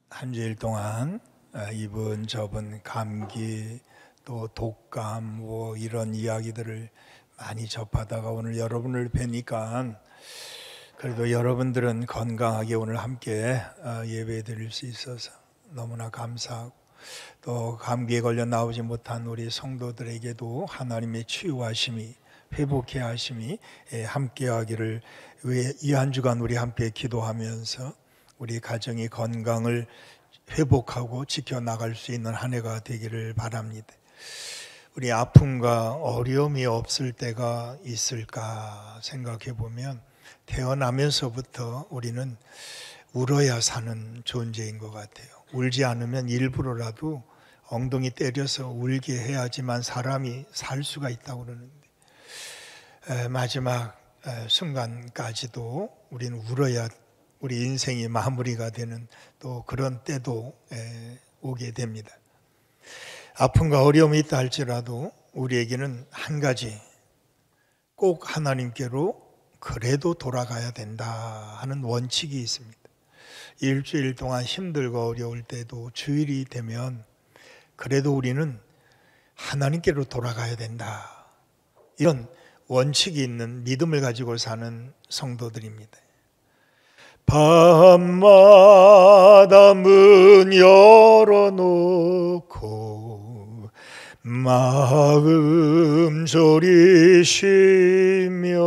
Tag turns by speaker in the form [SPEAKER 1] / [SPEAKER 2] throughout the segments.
[SPEAKER 1] 한 주일 동안 이분 저분 감기 또 독감 뭐 이런 이야기들을 많이 접하다가 오늘 여러분을 뵈니까 그래도 여러분들은 건강하게 오늘 함께 예배 드릴 수 있어서 너무나 감사하고, 또 감기에 걸려 나오지 못한 우리 성도들에게도 하나님의 치유하심이, 회복해 하심이 함께하기를 위해 이 한 주간 우리 함께 기도하면서 우리 가정의 건강을 회복하고 지켜나갈 수 있는 한 해가 되기를 바랍니다. 우리 아픔과 어려움이 없을 때가 있을까 생각해 보면 태어나면서부터 우리는 울어야 사는 존재인 것 같아요. 울지 않으면 일부러라도 엉덩이 때려서 울게 해야지만 사람이 살 수가 있다고 그러는데, 마지막 순간까지도 우리는 울어야 우리 인생이 마무리가 되는 또 그런 때도 오게 됩니다. 아픔과 어려움이 있다 할지라도 우리에게는 한 가지 꼭 하나님께로 그래도 돌아가야 된다 하는 원칙이 있습니다. 일주일 동안 힘들고 어려울 때도 주일이 되면 그래도 우리는 하나님께로 돌아가야 된다, 이런 원칙이 있는 믿음을 가지고 사는 성도들입니다. 밤마다 문 열어놓고 마음 졸이시며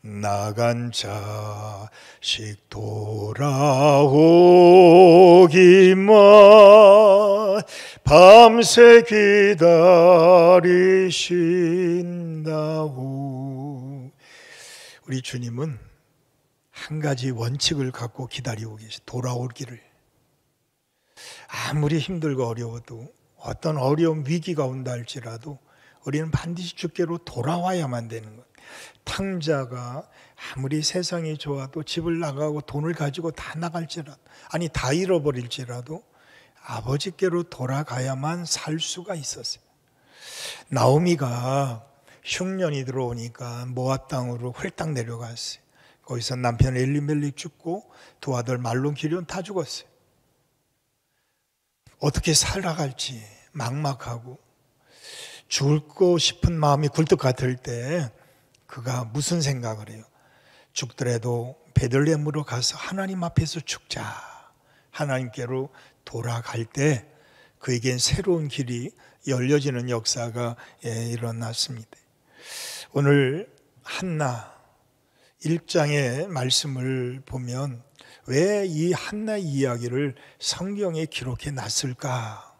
[SPEAKER 1] 나간 자식 돌아오기만 밤새 기다리신다고. 우리 주님은 한 가지 원칙을 갖고 기다리고 계시, 돌아오기를. 아무리 힘들고 어려워도, 어떤 어려움 위기가 온다 할지라도 우리는 반드시 주께로 돌아와야만 되는 것. 탕자가 아무리 세상이 좋아도 집을 나가고 돈을 가지고 다 나갈지라도, 아니 다 잃어버릴지라도 아버지께로 돌아가야만 살 수가 있었어요. 나오미가 흉년이 들어오니까 모압 땅으로 홀딱 내려갔어요. 거기서 남편 엘리멜렉 죽고 두 아들 말론 기럧 다 죽었어요. 어떻게 살아갈지 막막하고 죽고 싶은 마음이 굴뚝 같을 때 그가 무슨 생각을 해요? 죽더라도 베들레헴으로 가서 하나님 앞에서 죽자. 하나님께로 돌아갈 때 그에겐 새로운 길이 열려지는 역사가 일어났습니다. 오늘 한나 1장의 말씀을 보면 왜 이 한나의 이야기를 성경에 기록해 놨을까?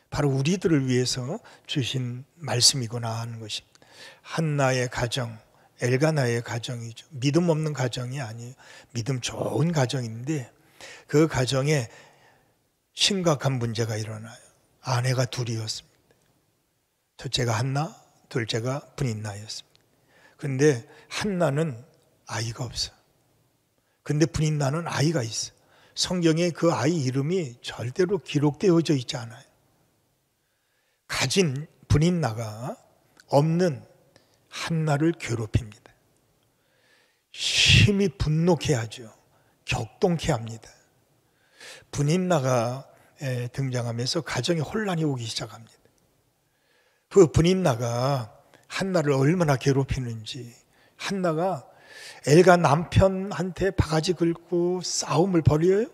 [SPEAKER 1] 바로 우리들을 위해서 주신 말씀이구나 하는 것입니다. 한나의 가정, 엘가나의 가정이죠. 믿음 없는 가정이 아니에요. 믿음 좋은 가정인데 그 가정에 심각한 문제가 일어나요. 아내가 둘이었습니다. 첫째가 한나, 둘째가 브닌나였습니다. 그런데 한나는 아이가 없어. 근데 브닌나는 아이가 있어. 성경에 그 아이 이름이 절대로 기록되어져 있지 않아요. 가진 브닌나가 없는 한나를 괴롭힙니다. 심히 분노케 하죠. 격동케 합니다. 브닌나가 등장하면서 가정에 혼란이 오기 시작합니다. 그 브닌나가 한나를 얼마나 괴롭히는지, 한나가 엘가 남편한테 바가지 긁고 싸움을 벌여요?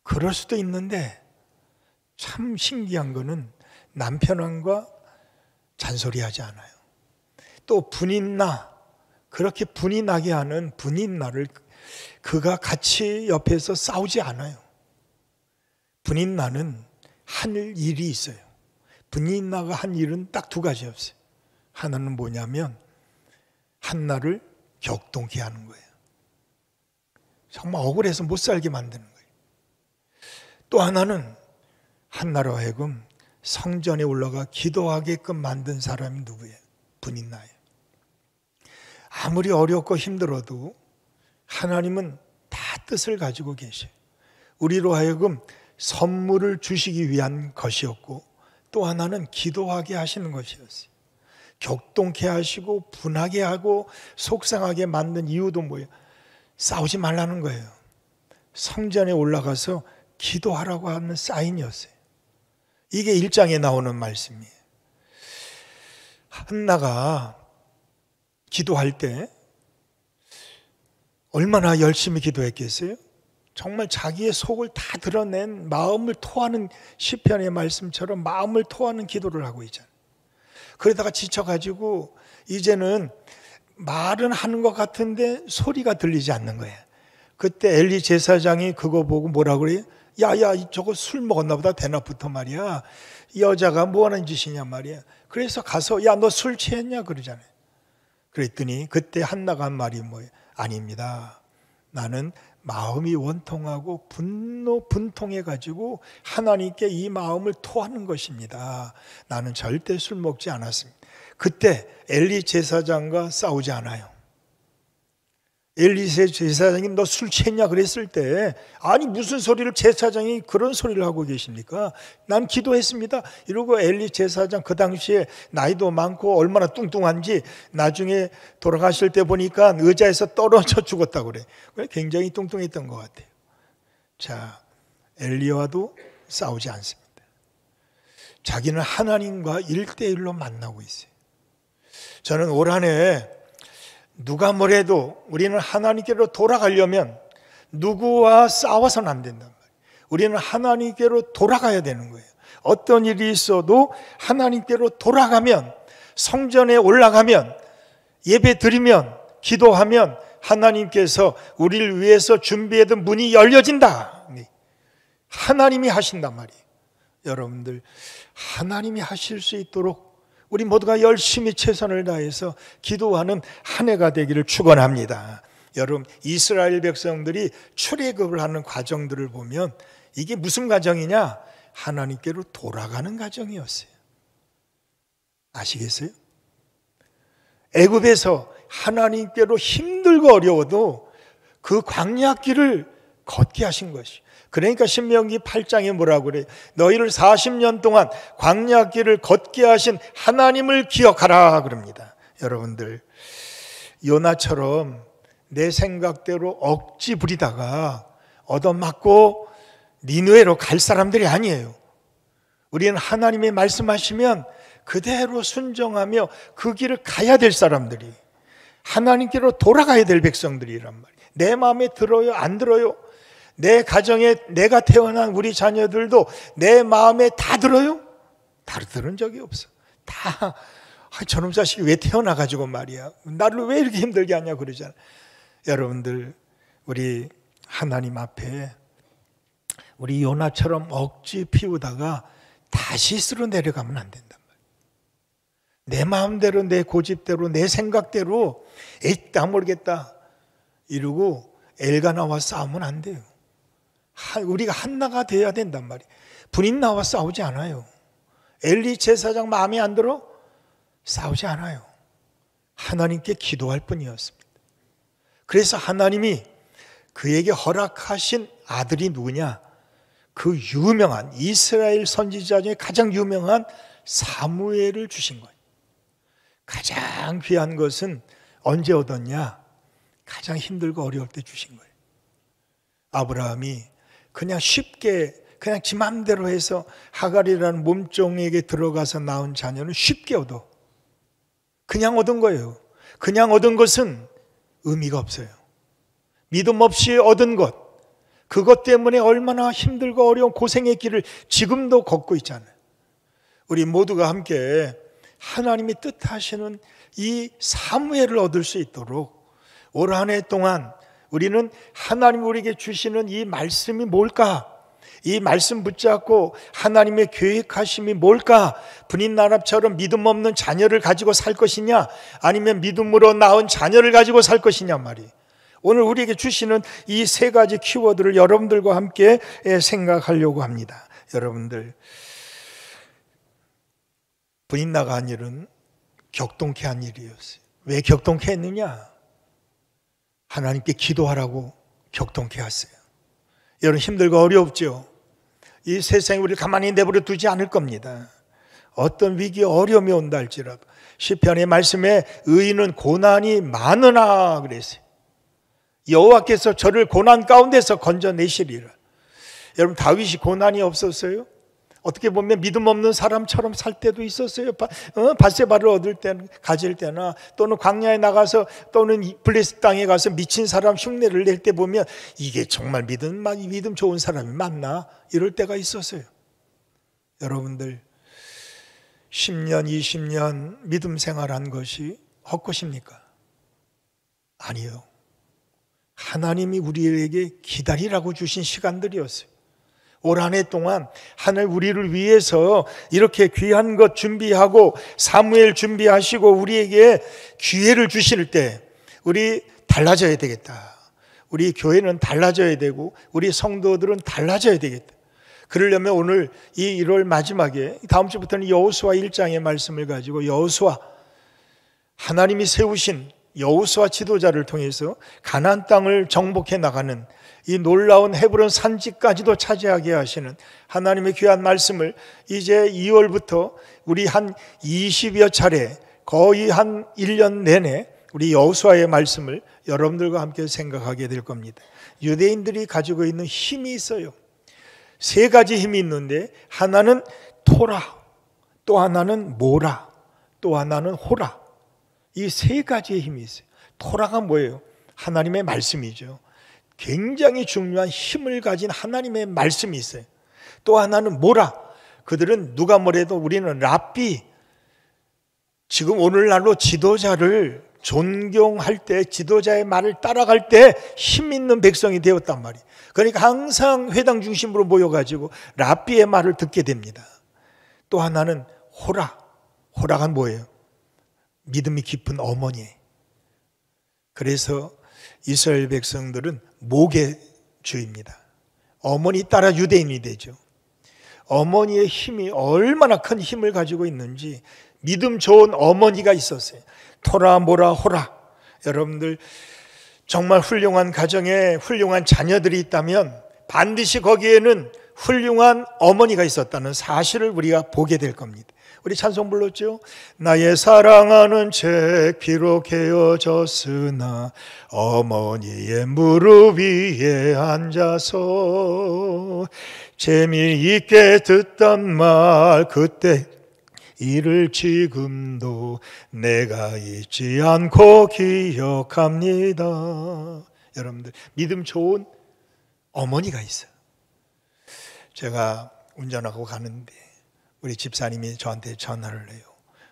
[SPEAKER 1] 그럴 수도 있는데 참 신기한 거는 남편과 잔소리하지 않아요. 또 브닌나, 그렇게 분이 나게 하는 브닌나를 그가 같이 옆에서 싸우지 않아요. 브닌나는 한 일이 있어요. 브닌나가 한 일은 딱 두 가지였어요. 하나는 뭐냐면 한나를 격동케 하는 거예요. 정말 억울해서 못 살게 만드는 거예요. 또 하나는 한나로 하여금 성전에 올라가 기도하게끔 만든 사람이 누구예요? 브닌나예요. 아무리 어렵고 힘들어도 하나님은 다 뜻을 가지고 계셔요. 우리로 하여금 선물을 주시기 위한 것이었고, 또 하나는 기도하게 하시는 것이었어요. 격동케 하시고 분하게 하고 속상하게 만든 이유도 뭐예요? 싸우지 말라는 거예요. 성전에 올라가서 기도하라고 하는 사인이었어요. 이게 1장에 나오는 말씀이에요. 한나가 기도할 때 얼마나 열심히 기도했겠어요? 정말 자기의 속을 다 드러낸 마음을 토하는 시편의 말씀처럼 마음을 토하는 기도를 하고 있잖아요. 그러다가 지쳐가지고 이제는 말은 하는 것 같은데 소리가 들리지 않는 거예요. 그때 엘리 제사장이 그거 보고 뭐라 그래요? 야야, 저거 술 먹었나 보다, 대낮부터 말이야. 이 여자가 뭐 하는 짓이냐 말이야. 그래서 가서 야, 너 술 취했냐 그러잖아요. 그랬더니 그때 한나가 한 말이 뭐예요? 아닙니다. 나는 마음이 원통하고 분통해가지고 하나님께 이 마음을 토하는 것입니다. 나는 절대 술 먹지 않았습니다. 그때 엘리 제사장과 싸우지 않아요. 엘리 제사장이 너 술 취했냐 그랬을 때 아니 무슨 소리를 제사장이 그런 소리를 하고 계십니까? 난 기도했습니다. 이러고 엘리 제사장 그 당시에 나이도 많고 얼마나 뚱뚱한지 나중에 돌아가실 때 보니까 의자에서 떨어져 죽었다고 그래. 굉장히 뚱뚱했던 것 같아요. 자, 엘리와도 싸우지 않습니다. 자기는 하나님과 1대1로 만나고 있어요. 저는 올 한 해 누가 뭐래도 우리는 하나님께로 돌아가려면 누구와 싸워서는 안 된단 말이에요. 우리는 하나님께로 돌아가야 되는 거예요. 어떤 일이 있어도 하나님께로 돌아가면, 성전에 올라가면, 예배 드리면, 기도하면 하나님께서 우리를 위해서 준비해둔 문이 열려진다. 하나님이 하신단 말이에요. 여러분들, 하나님이 하실 수 있도록 우리 모두가 열심히 최선을 다해서 기도하는 한 해가 되기를 축원합니다. 여러분, 이스라엘 백성들이 출애굽을 하는 과정들을 보면 이게 무슨 과정이냐? 하나님께로 돌아가는 과정이었어요. 아시겠어요? 애굽에서 하나님께로 힘들고 어려워도 그 광야길을 걷게 하신 것이. 그러니까 신명기 8장에 뭐라고 그래요? 너희를 40년 동안 광야길을 걷게 하신 하나님을 기억하라 그럽니다. 여러분들, 요나처럼 내 생각대로 억지 부리다가 얻어맞고 니느웨로 갈 사람들이 아니에요. 우리는 하나님의 말씀하시면 그대로 순종하며 그 길을 가야 될 사람들이, 하나님께로 돌아가야 될 백성들이란 말이에요. 내 마음에 들어요? 안 들어요? 내 가정에 내가 태어난 우리 자녀들도 내 마음에 다 들어요? 다 들은 적이 없어. 다 저놈 자식이 왜 태어나가지고 말이야, 나를 왜 이렇게 힘들게 하냐 그러잖아. 여러분들, 우리 하나님 앞에 우리 요나처럼 억지 피우다가 다시 스스로 내려가면 안 된단 말이야. 내 마음대로, 내 고집대로, 내 생각대로 에이 나 모르겠다 이러고 엘가나와 싸우면 안 돼요. 우리가 한나가 돼야 된단 말이에요. 분인 나와 싸우지 않아요. 엘리 제사장 마음에 안 들어? 싸우지 않아요. 하나님께 기도할 뿐이었습니다. 그래서 하나님이 그에게 허락하신 아들이 누구냐? 그 유명한 이스라엘 선지자 중에 가장 유명한 사무엘을 주신 거예요. 가장 귀한 것은 언제 얻었냐? 가장 힘들고 어려울 때 주신 거예요. 아브라함이 그냥 쉽게 그냥 지 맘대로 해서 하갈이라는 몸종에게 들어가서 낳은 자녀는 쉽게 얻어. 그냥 얻은 거예요. 그냥 얻은 것은 의미가 없어요. 믿음 없이 얻은 것, 그것 때문에 얼마나 힘들고 어려운 고생의 길을 지금도 걷고 있잖아요. 우리 모두가 함께 하나님이 뜻하시는 이 사무엘을 얻을 수 있도록 올 한 해 동안 우리는 하나님이 우리에게 주시는 이 말씀이 뭘까? 이 말씀 붙잡고 하나님의 계획하심이 뭘까? 분인나랍처럼 믿음 없는 자녀를 가지고 살 것이냐? 아니면 믿음으로 낳은 자녀를 가지고 살 것이냐 말이에요. 오늘 우리에게 주시는 이 세 가지 키워드를 여러분들과 함께 생각하려고 합니다. 여러분들, 분인나가 한 일은 격동케 한 일이었어요. 왜 격동케 했느냐? 하나님께 기도하라고 격동케 하세요. 여러분, 힘들고 어렵죠? 이 세상에 우리를 가만히 내버려 두지 않을 겁니다. 어떤 위기, 어려움이 온다 할지라도 시편의 말씀에 의인은 고난이 많으나 그랬어요. 여호와께서 저를 고난 가운데서 건져내시리라. 여러분, 다윗이 고난이 없었어요? 어떻게 보면 믿음 없는 사람처럼 살 때도 있었어요. 밧세바를 얻을 때, 가질 때나 또는 광야에 나가서 또는 블레셋 땅에 가서 미친 사람 흉내를 낼 때 보면 이게 정말 믿음 좋은 사람이 맞나? 이럴 때가 있었어요. 여러분들 10년, 20년 믿음 생활한 것이 헛것입니까? 아니요. 하나님이 우리에게 기다리라고 주신 시간들이었어요. 올 한 해 동안 하늘 우리를 위해서 이렇게 귀한 것 준비하고 사무엘 준비하시고 우리에게 기회를 주실 때 우리 달라져야 되겠다. 우리 교회는 달라져야 되고 우리 성도들은 달라져야 되겠다. 그러려면 오늘 이 1월 마지막에 다음 주부터는 여호수아 1장의 말씀을 가지고 여호수아, 하나님이 세우신 여호수아 지도자를 통해서 가나안 땅을 정복해 나가는 이 놀라운 헤브론 산지까지도 차지하게 하시는 하나님의 귀한 말씀을 이제 2월부터 우리 한 20여 차례 거의 한 1년 내내 우리 여호수아의 말씀을 여러분들과 함께 생각하게 될 겁니다. 유대인들이 가지고 있는 힘이 있어요. 세 가지 힘이 있는데 하나는 토라, 또 하나는 모라, 또 하나는 호라. 이 세 가지의 힘이 있어요. 토라가 뭐예요? 하나님의 말씀이죠. 굉장히 중요한 힘을 가진 하나님의 말씀이 있어요. 또 하나는 모라. 그들은 누가 뭐래도 우리는 랍비, 지금 오늘날로 지도자를 존경할 때, 지도자의 말을 따라갈 때 힘 있는 백성이 되었단 말이에요. 그러니까 항상 회당 중심으로 모여가지고 랍비의 말을 듣게 됩니다. 또 하나는 호라. 호라가 뭐예요? 믿음이 깊은 어머니예요. 그래서 이스라엘 백성들은 모계주의입니다. 어머니 따라 유대인이 되죠. 어머니의 힘이 얼마나 큰 힘을 가지고 있는지 믿음 좋은 어머니가 있었어요. 토라, 모라, 호라. 여러분들 정말 훌륭한 가정에 훌륭한 자녀들이 있다면 반드시 거기에는 훌륭한 어머니가 있었다는 사실을 우리가 보게 될 겁니다. 우리 찬송 불렀죠? 나의 사랑하는 책 비록 헤어졌으나 어머니의 무릎 위에 앉아서 재미있게 듣던 말 그때 이를 지금도 내가 잊지 않고 기억합니다. 여러분들 믿음 좋은 어머니가 있어요. 제가 운전하고 가는데 우리 집사님이 저한테 전화를 해요.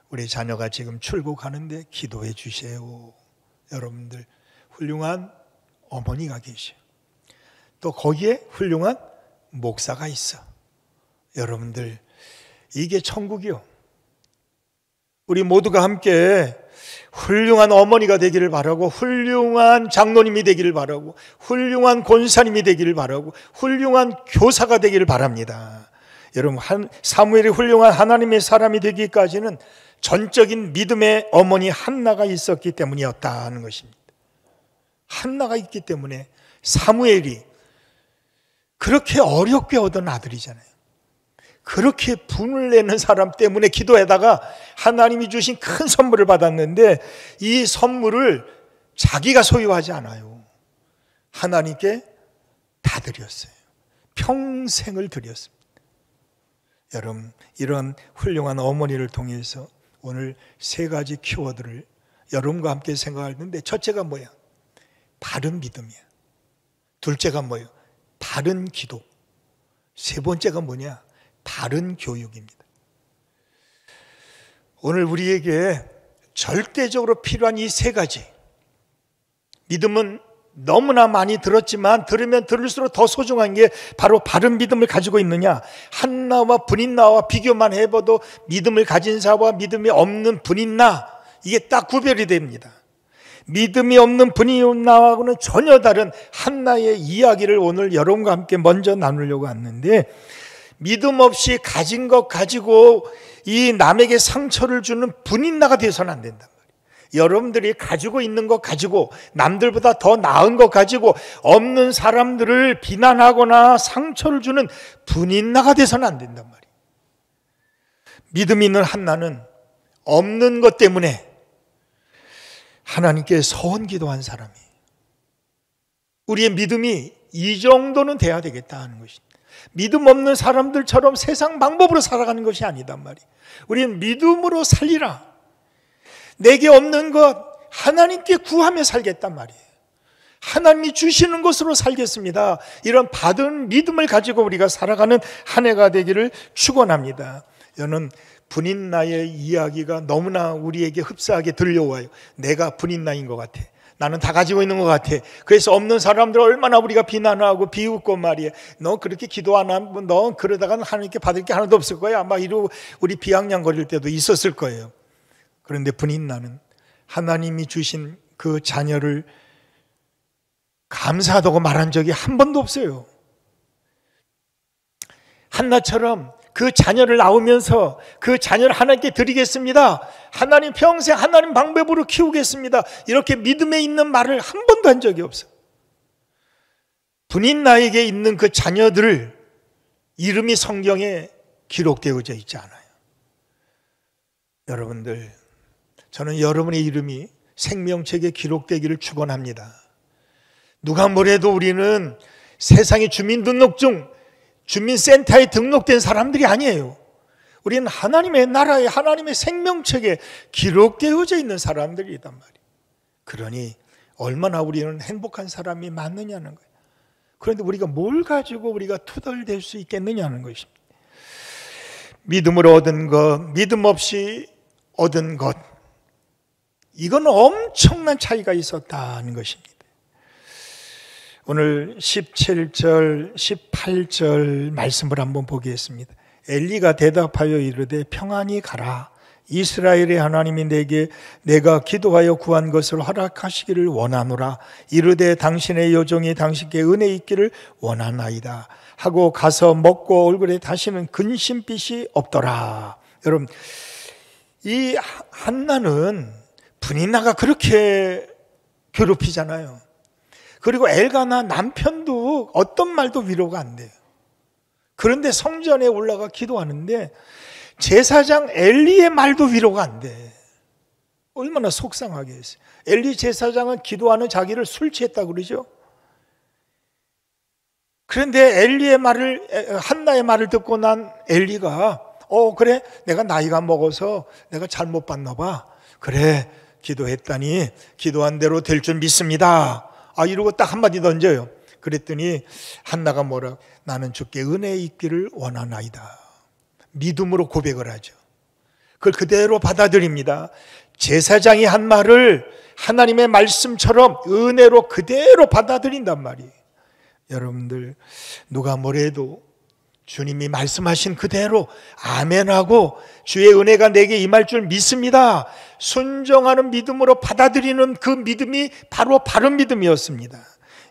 [SPEAKER 1] 우리 자녀가 지금 출국하는데 기도해 주세요. 여러분들 훌륭한 어머니가 계셔. 또 거기에 훌륭한 목사가 있어. 여러분들 이게 천국이요. 우리 모두가 함께 훌륭한 어머니가 되기를 바라고 훌륭한 장로님이 되기를 바라고 훌륭한 권사님이 되기를 바라고 훌륭한 교사가 되기를 바랍니다. 여러분 사무엘이 훌륭한 하나님의 사람이 되기까지는 전적인 믿음의 어머니 한나가 있었기 때문이었다는 것입니다. 한나가 있기 때문에 사무엘이 그렇게 어렵게 얻은 아들이잖아요. 그렇게 분을 내는 사람 때문에 기도하다가 하나님이 주신 큰 선물을 받았는데 이 선물을 자기가 소유하지 않아요. 하나님께 다 드렸어요. 평생을 드렸습니다. 여러분 이런 훌륭한 어머니를 통해서 오늘 세 가지 키워드를 여러분과 함께 생각하는데 첫째가 뭐야? 바른 믿음이야. 둘째가 뭐예요? 바른 기도. 세 번째가 뭐냐? 바른 교육입니다. 오늘 우리에게 절대적으로 필요한 이 세 가지. 믿음은 너무나 많이 들었지만 들으면 들을수록 더 소중한 게 바로 바른 믿음을 가지고 있느냐. 한나와 분인나와 비교만 해봐도 믿음을 가진 자와 믿음이 없는 분인나 이게 딱 구별이 됩니다. 믿음이 없는 분인나하고는 전혀 다른 한나의 이야기를 오늘 여러분과 함께 먼저 나누려고 왔는데 믿음 없이 가진 것 가지고 이 남에게 상처를 주는 분인나가 되어서는 안 된단 말이에요. 여러분들이 가지고 있는 것 가지고 남들보다 더 나은 것 가지고 없는 사람들을 비난하거나 상처를 주는 분인나가 돼서는 안 된단 말이에요. 믿음 있는 한나는 없는 것 때문에 하나님께 서원 기도한 사람이에요. 우리의 믿음이 이 정도는 돼야 되겠다 하는 것입니다. 믿음 없는 사람들처럼 세상 방법으로 살아가는 것이 아니단 말이에요. 우리는 믿음으로 살리라. 내게 없는 것 하나님께 구하며 살겠단 말이에요. 하나님이 주시는 것으로 살겠습니다. 이런 받은 믿음을 가지고 우리가 살아가는 한 해가 되기를 축원합니다. 저는 분인나의 이야기가 너무나 우리에게 흡사하게 들려와요. 내가 분인나인 것 같아. 나는 다 가지고 있는 것 같아. 그래서 없는 사람들 얼마나 우리가 비난하고 비웃고 말이야. 너 그렇게 기도 안 하면 너 그러다가는 하나님께 받을 게 하나도 없을 거야. 막 이러고 우리 비아냥거릴 때도 있었을 거예요. 그런데 분인나는 하나님이 주신 그 자녀를 감사하다고 말한 적이 한 번도 없어요. 한나처럼 그 자녀를 낳으면서 그 자녀를 하나님께 드리겠습니다. 하나님 평생 하나님 방법으로 키우겠습니다. 이렇게 믿음에 있는 말을 한 번도 한 적이 없어요. 분인나에게 있는 그 자녀들 이름이 성경에 기록되어져 있지 않아요. 여러분들, 저는 여러분의 이름이 생명책에 기록되기를 축원합니다. 누가 뭐래도 우리는 세상의 주민등록증, 주민센터에 등록된 사람들이 아니에요. 우리는 하나님의 나라에 하나님의 생명책에 기록되어져 있는 사람들이란 말이에요. 그러니 얼마나 우리는 행복한 사람이 많느냐는 거예요. 그런데 우리가 뭘 가지고 우리가 투덜댈 수 있겠느냐는 것입니다. 믿음으로 얻은 것, 믿음 없이 얻은 것, 이건 엄청난 차이가 있었다는 것입니다. 오늘 17절, 18절 말씀을 한번 보겠습니다. 엘리가 대답하여 이르되 평안히 가라. 이스라엘의 하나님이 내게 내가 기도하여 구한 것을 허락하시기를 원하노라. 이르되 당신의 여종이 당신께 은혜 있기를 원하나이다 하고 가서 먹고 얼굴에 다시는 근심빛이 없더라. 여러분, 이 한나는 분인나가 그렇게 괴롭히잖아요. 그리고 엘가나 남편도 어떤 말도 위로가 안 돼요. 그런데 성전에 올라가 기도하는데 제사장 엘리의 말도 위로가 안 돼. 얼마나 속상하게 했어요. 엘리 제사장은 기도하는 자기를 술 취했다고 그러죠. 그런데 엘리의 말을, 한나의 말을 듣고 난 엘리가 그래, 내가 나이가 먹어서 내가 잘못 봤나 봐. 그래, 기도했다니 기도한 대로 될 줄 믿습니다. 이러고 딱 한마디 던져요. 그랬더니 한나가 뭐라고? 나는 주께 은혜 있기를 원하나이다. 믿음으로 고백을 하죠. 그걸 그대로 받아들입니다. 제사장이 한 말을 하나님의 말씀처럼 은혜로 그대로 받아들인단 말이에요. 여러분들, 누가 뭐래도 주님이 말씀하신 그대로 아멘하고 주의 은혜가 내게 임할 줄 믿습니다. 순종하는 믿음으로 받아들이는 그 믿음이 바로 바른 믿음이었습니다.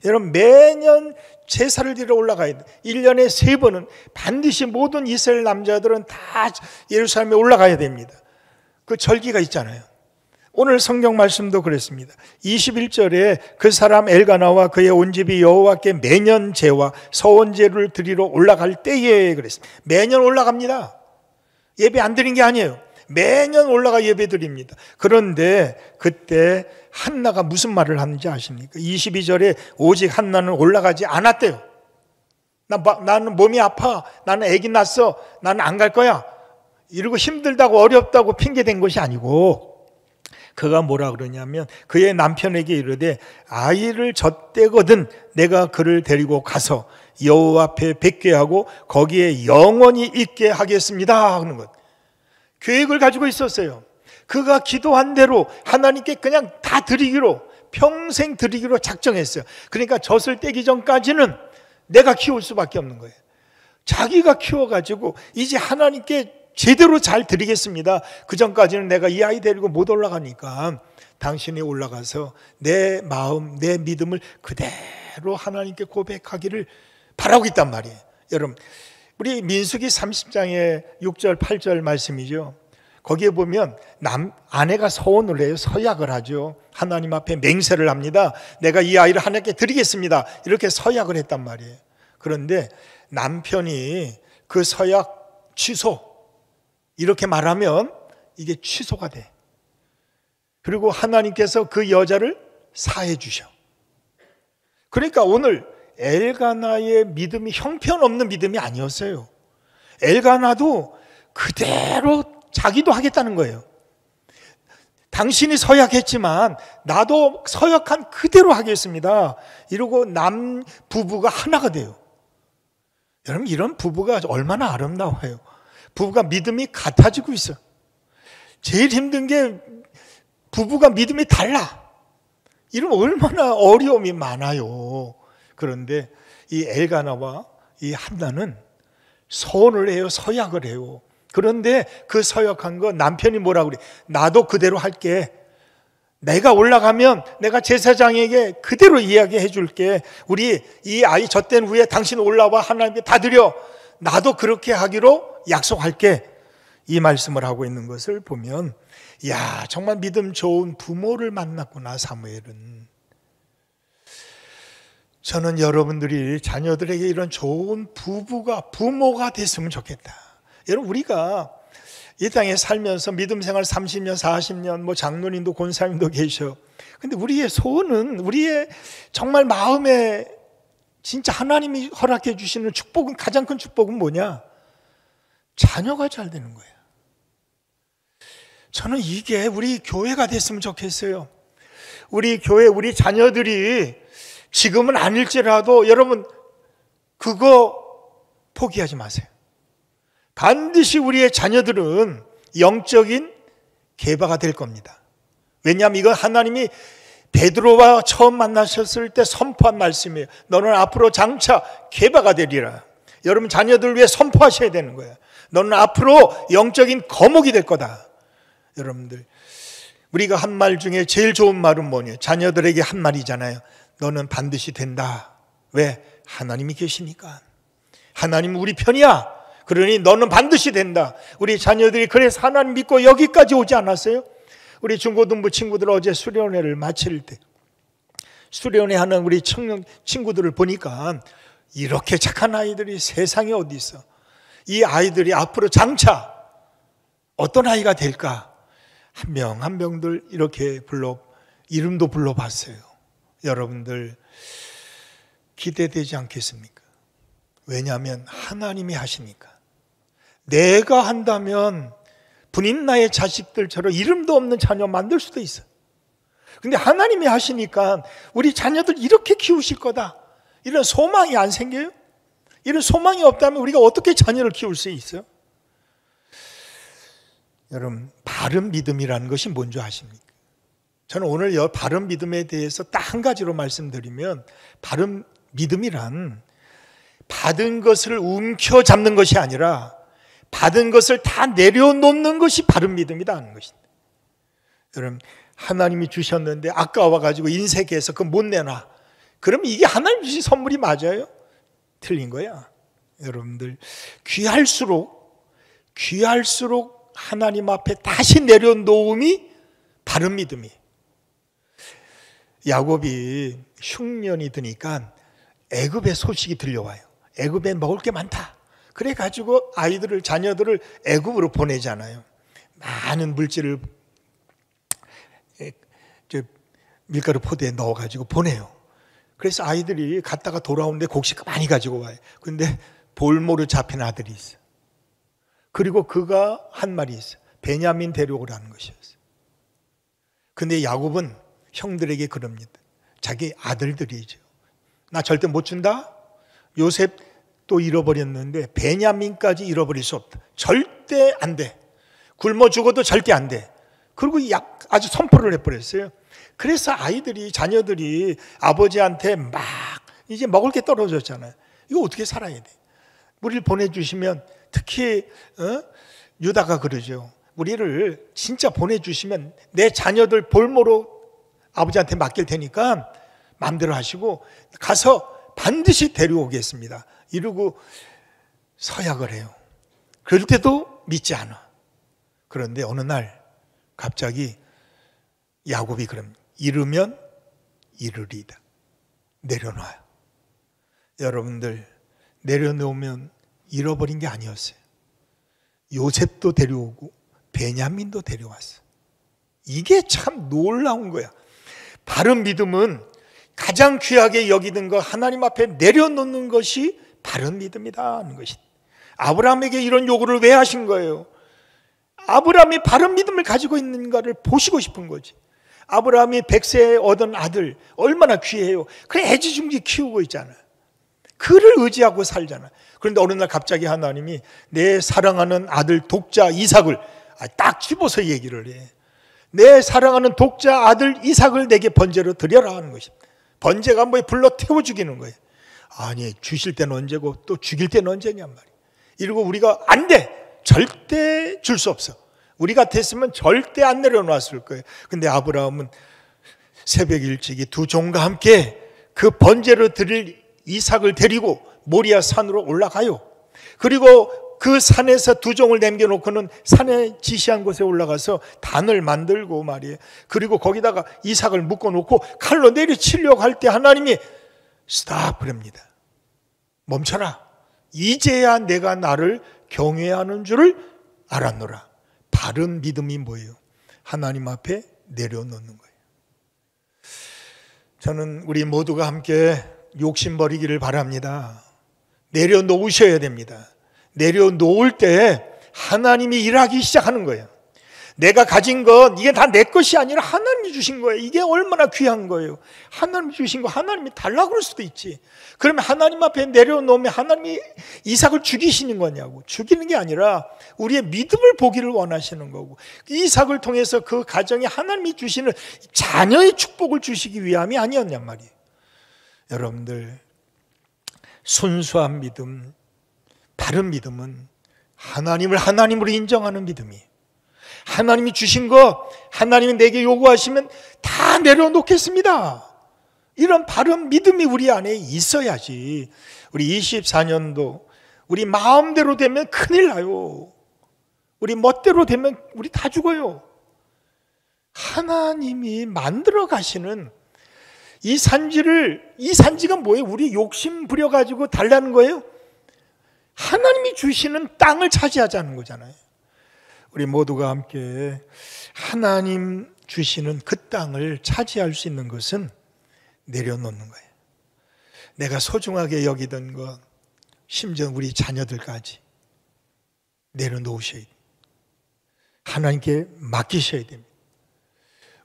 [SPEAKER 1] 여러분, 매년 제사를 드리러 올라가야 돼. 1년에 3번은 반드시 모든 이스라엘 남자들은 다 예루살렘에 올라가야 됩니다. 그 절기가 있잖아요. 오늘 성경 말씀도 그랬습니다. 21절에 그 사람 엘가나와 그의 온 집이 여호와께 매년 제와 서원제를 드리러 올라갈 때에 그랬습니다. 매년 올라갑니다. 예배 안 드린 게 아니에요. 매년 올라가 예배 드립니다. 그런데 그때 한나가 무슨 말을 하는지 아십니까? 22절에 오직 한나는 올라가지 않았대요. 나는 몸이 아파. 나는 아기 낳았어. 나는 안 갈 거야. 이러고 힘들다고 어렵다고 핑계댄 것이 아니고 그가 뭐라 그러냐면 그의 남편에게 이르되 아이를 젖대거든 내가 그를 데리고 가서 여호와 앞에 뵙게 하고 거기에 영원히 있게 하겠습니다 하는 것. 계획을 가지고 있었어요. 그가 기도한 대로 하나님께 그냥 다 드리기로, 평생 드리기로 작정했어요. 그러니까 젖을 떼기 전까지는 내가 키울 수밖에 없는 거예요. 자기가 키워가지고 이제 하나님께 제대로 잘 드리겠습니다. 그 전까지는 내가 이 아이 데리고 못 올라가니까 당신이 올라가서 내 마음, 내 믿음을 그대로 하나님께 고백하기를 바라고 있단 말이에요. 여러분, 우리 민수기 30장의 6절, 8절 말씀이죠. 거기에 보면 아내가 서원을 해요. 서약을 하죠. 하나님 앞에 맹세를 합니다. 내가 이 아이를 하나님께 드리겠습니다. 이렇게 서약을 했단 말이에요. 그런데 남편이 그 서약 취소, 이렇게 말하면 이게 취소가 돼. 그리고 하나님께서 그 여자를 사해 주셔. 그러니까 오늘 엘가나의 믿음이 형편없는 믿음이 아니었어요. 엘가나도 그대로 자기도 하겠다는 거예요. 당신이 서약했지만 나도 서약한 그대로 하겠습니다. 이러고 남 부부가 하나가 돼요. 여러분, 이런 부부가 얼마나 아름다워요. 부부가 믿음이 같아지고 있어요. 제일 힘든 게 부부가 믿음이 달라. 이러면 얼마나 어려움이 많아요. 그런데 이 엘가나와 이 한나는 서원을 해요. 서약을 해요. 그런데 그 서약한 거 남편이 뭐라 그래? 나도 그대로 할게. 내가 올라가면 내가 제사장에게 그대로 이야기해 줄게. 우리 이 아이 젖된 후에 당신 올라와 하나님께 다 드려. 나도 그렇게 하기로 약속할게. 이 말씀을 하고 있는 것을 보면, 야, 정말 믿음 좋은 부모를 만났구나, 사무엘은. 저는 여러분들이 자녀들에게 이런 좋은 부모가 됐으면 좋겠다. 여러분, 우리가 이 땅에 살면서 믿음 생활 30년, 40년, 뭐 장로님도 권사님도 계셔. 근데 우리의 소원은, 우리의 정말 마음에 진짜 하나님이 허락해 주시는 축복은, 가장 큰 축복은 뭐냐? 자녀가 잘 되는 거예요. 저는 이게 우리 교회가 됐으면 좋겠어요. 우리 교회, 우리 자녀들이 지금은 아닐지라도 여러분, 그거 포기하지 마세요. 반드시 우리의 자녀들은 영적인 개바가 될 겁니다. 왜냐하면 이건 하나님이 베드로와 처음 만나셨을 때 선포한 말씀이에요. 너는 앞으로 장차 개바가 되리라. 여러분, 자녀들 위해 선포하셔야 되는 거예요. 너는 앞으로 영적인 거목이 될 거다. 여러분들, 우리가 한 말 중에 제일 좋은 말은 뭐냐? 자녀들에게 한 말이잖아요. 너는 반드시 된다. 왜? 하나님이 계시니까. 하나님은 우리 편이야. 그러니 너는 반드시 된다. 우리 자녀들이 그래서 하나님 믿고 여기까지 오지 않았어요? 우리 중고등부 친구들 어제 수련회를 마칠 때 수련회 하는 우리 청년 친구들을 보니까 이렇게 착한 아이들이 세상에 어디 있어. 이 아이들이 앞으로 장차 어떤 아이가 될까? 한 명 한 명들 이렇게 이름도 불러봤어요. 여러분들 기대되지 않겠습니까? 왜냐하면 하나님이 하시니까. 내가 한다면 분인 나의 자식들처럼 이름도 없는 자녀 만들 수도 있어. 근데 하나님이 하시니까 우리 자녀들 이렇게 키우실 거다. 이런 소망이 안 생겨요? 이런 소망이 없다면 우리가 어떻게 자녀를 키울 수 있어요? 여러분, 바른 믿음이라는 것이 뭔지 아십니까? 저는 오늘 바른 믿음에 대해서 딱 한 가지로 말씀드리면, 바른 믿음이란 받은 것을 움켜잡는 것이 아니라 받은 것을 다 내려놓는 것이 바른 믿음이다 하는 것입니다. 여러분, 하나님이 주셨는데 아까워가지고 인색해서 그거 못 내놔. 그럼 이게 하나님 주신 선물이 맞아요? 틀린 거야. 여러분들, 귀할수록 하나님 앞에 다시 내려놓음이 바른 믿음이에요. 야곱이 흉년이 드니까 애굽의 소식이 들려와요. 애굽에 먹을 게 많다. 그래가지고 자녀들을 애굽으로 보내잖아요. 많은 물질을 밀가루 포대에 넣어가지고 보내요. 그래서 아이들이 갔다가 돌아오는데 곡식 많이 가지고 와요. 근데 볼모로 잡힌 아들이 있어. 그리고 그가 한 말이 있어. 베냐민 데려오라는 것이었어요. 근데 야곱은 형들에게 그럽니다. 자기 아들들이죠. 나 절대 못 준다. 요셉 또 잃어버렸는데 베냐민까지 잃어버릴 수 없다. 절대 안 돼. 굶어 죽어도 절대 안 돼. 그리고 아주 선포를 해버렸어요. 그래서 자녀들이 아버지한테 막 이제 먹을 게 떨어졌잖아요. 이거 어떻게 살아야 돼? 우리를 보내주시면, 특히 유다가 그러죠. 우리를 진짜 보내주시면 내 자녀들 볼모로 아버지한테 맡길 테니까 마음대로 하시고 가서 반드시 데려오겠습니다. 이러고 서약을 해요. 그럴 때도 믿지 않아. 그런데 어느 날 갑자기 야곱이 그럽니다. 이르면 이르리다. 내려놔요. 여러분들, 내려놓으면 잃어버린 게 아니었어요. 요셉도 데려오고 베냐민도 데려왔어요. 이게 참 놀라운 거야. 바른 믿음은 가장 귀하게 여기는 거 하나님 앞에 내려놓는 것이 바른 믿음이다 하는 것이. 아브라함에게 이런 요구를 왜 하신 거예요? 아브라함이 바른 믿음을 가지고 있는가를 보시고 싶은 거지. 아브라함이 100세에 얻은 아들 얼마나 귀해요. 그래 애지중지 키우고 있잖아. 그를 의지하고 살잖아. 그런데 어느 날 갑자기 하나님이 내 사랑하는 아들 독자 이삭을 딱 집어서 얘기를 해. 내 사랑하는 독자 아들 이삭을 내게 번제로 드려라 하는 것입니다. 번제가 뭐에 불러 태워 죽이는 거예요. 아니 주실 때는 언제고 또 죽일 때는 언제냔 말이에요. 이러고 우리가 안 돼. 절대 줄 수 없어. 우리 같았으면 절대 안 내려놨을 거예요. 근데 아브라함은 새벽 일찍이 두 종과 함께 그 번제로 드릴 이삭을 데리고 모리아 산으로 올라가요. 그리고 그 산에서 두 종을 남겨놓고는 산에 지시한 곳에 올라가서 단을 만들고 말이에요. 그리고 거기다가 이삭을 묶어놓고 칼로 내리치려고 할 때 하나님이 스탑 그럽니다. 멈춰라. 이제야 내가 나를 경외하는 줄을 알았노라. 바른 믿음이 뭐예요? 하나님 앞에 내려놓는 거예요. 저는 우리 모두가 함께 욕심 버리기를 바랍니다. 내려놓으셔야 됩니다. 내려놓을 때 하나님이 일하기 시작하는 거예요. 내가 가진 것 이게 다 내 것이 아니라 하나님이 주신 거예요. 이게 얼마나 귀한 거예요. 하나님이 주신 거 하나님이 달라고 그럴 수도 있지. 그러면 하나님 앞에 내려놓으면 하나님이 이삭을 죽이시는 거냐고. 죽이는 게 아니라 우리의 믿음을 보기를 원하시는 거고, 이삭을 통해서 그 가정에 하나님이 주시는 자녀의 축복을 주시기 위함이 아니었냔 말이에요. 여러분들 순수한 믿음, 바른 믿음은 하나님을 하나님으로 인정하는 믿음이에요. 하나님이 주신 거 하나님이 내게 요구하시면 다 내려놓겠습니다. 이런 바른 믿음이 우리 안에 있어야지. 우리 24년도 우리 마음대로 되면 큰일 나요. 우리 멋대로 되면 우리 다 죽어요. 하나님이 만들어 가시는 이 산지가 뭐예요? 우리 욕심 부려가지고 달라는 거예요? 하나님이 주시는 땅을 차지하자는 거잖아요. 우리 모두가 함께 하나님 주시는 그 땅을 차지할 수 있는 것은 내려놓는 거예요. 내가 소중하게 여기던 것, 심지어 우리 자녀들까지 내려놓으셔야 돼요. 하나님께 맡기셔야 됩니다.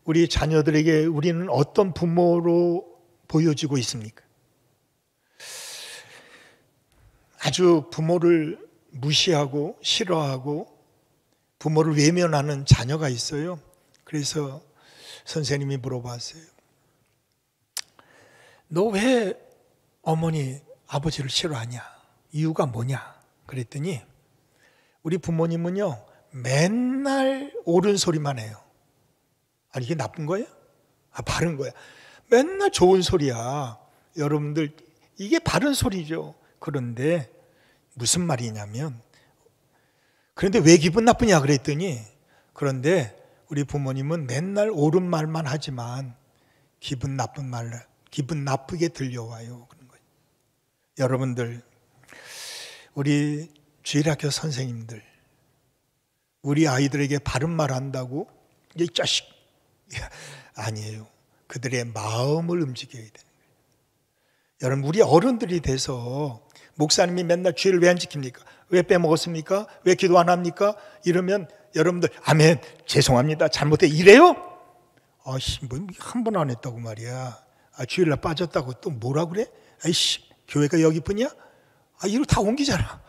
[SPEAKER 1] 우리 자녀들에게 우리는 어떤 부모로 보여지고 있습니까? 아주 부모를 무시하고 싫어하고 부모를 외면하는 자녀가 있어요. 그래서 선생님이 물어봤어요. 너 왜 어머니, 아버지를 싫어하냐? 이유가 뭐냐? 그랬더니 우리 부모님은요 맨날 옳은 소리만 해요. 아니 이게 나쁜 거예요? 바른 거야. 맨날 좋은 소리야. 여러분들 이게 바른 소리죠. 그런데 무슨 말이냐면, 그런데 왜 기분 나쁘냐 그랬더니, 그런데 우리 부모님은 맨날 옳은 말만 하지만 기분 나쁘게 들려와요. 그런 거예요. 여러분들, 우리 주일학교 선생님들, 우리 아이들에게 바른 말 한다고 이 자식 아니에요. 그들의 마음을 움직여야 되는 거예요. 여러분, 우리 어른들이 돼서 목사님이 맨날 죄를 왜 안 지킵니까? 왜 빼먹었습니까? 왜 기도 안 합니까? 이러면 여러분들 아멘, 죄송합니다, 잘못해, 이래요? 아씨, 뭐 한 번 안 했다고 말이야. 주일날 빠졌다고 또 뭐라 그래? 아이씨, 교회가 여기뿐이야? 이거 다 옮기잖아.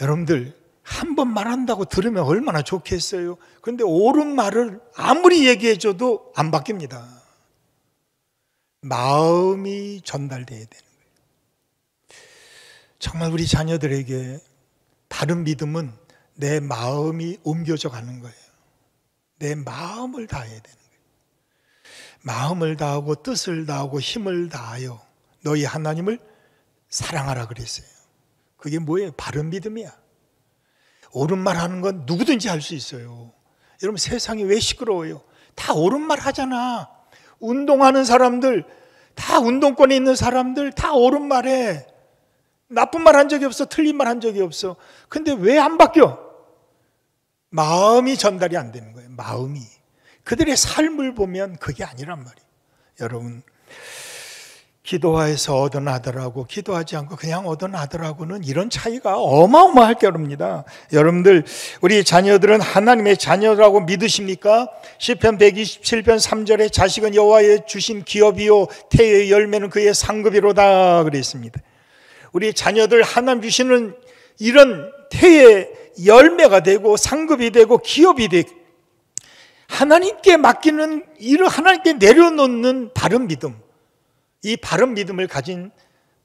[SPEAKER 1] 여러분들 한 번 말한다고 들으면 얼마나 좋겠어요. 그런데 옳은 말을 아무리 얘기해줘도 안 바뀝니다. 마음이 전달돼야 되는 거예요. 정말 우리 자녀들에게 바른 믿음은 내 마음이 옮겨져 가는 거예요. 내 마음을 다해야 되는 거예요. 마음을 다하고 뜻을 다하고 힘을 다하여 너희 하나님을 사랑하라 그랬어요. 그게 뭐예요? 바른 믿음이야. 옳은 말 하는 건 누구든지 할 수 있어요. 여러분, 세상이 왜 시끄러워요? 다 옳은 말 하잖아. 운동하는 사람들, 다 운동권에 있는 사람들 다 옳은 말 해. 나쁜 말 한 적이 없어. 틀린 말 한 적이 없어. 근데 왜 안 바뀌어? 마음이 전달이 안 되는 거예요. 마음이. 그들의 삶을 보면 그게 아니란 말이에요. 여러분, 기도해서 얻은 아들하고 기도하지 않고 그냥 얻은 아들하고는 이런 차이가 어마어마할 거랍니다. 여러분들, 우리 자녀들은 하나님의 자녀라고 믿으십니까? 시편 127편 3절에 자식은 여호와의 주신 기업이요 태의 열매는 그의 상급이로다 그랬습니다. 우리 자녀들 하나님 주시는 이런 태의 열매가 되고 상급이 되고 기업이 되고 하나님께 맡기는 일을 하나님께 내려놓는 바른 믿음, 이 바른 믿음을 가진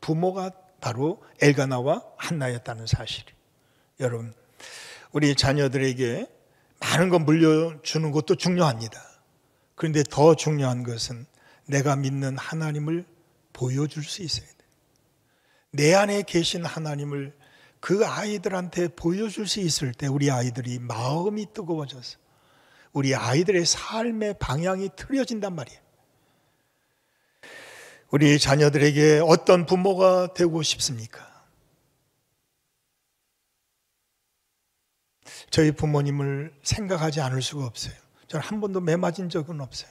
[SPEAKER 1] 부모가 바로 엘가나와 한나였다는 사실이. 여러분, 우리 자녀들에게 많은 것 물려주는 것도 중요합니다. 그런데 더 중요한 것은 내가 믿는 하나님을 보여줄 수 있어야 돼요. 내 안에 계신 하나님을 그 아이들한테 보여줄 수 있을 때 우리 아이들이 마음이 뜨거워져서 우리 아이들의 삶의 방향이 틀어진단 말이에요. 우리 자녀들에게 어떤 부모가 되고 싶습니까? 저희 부모님을 생각하지 않을 수가 없어요. 저는 한 번도 매 맞은 적은 없어요.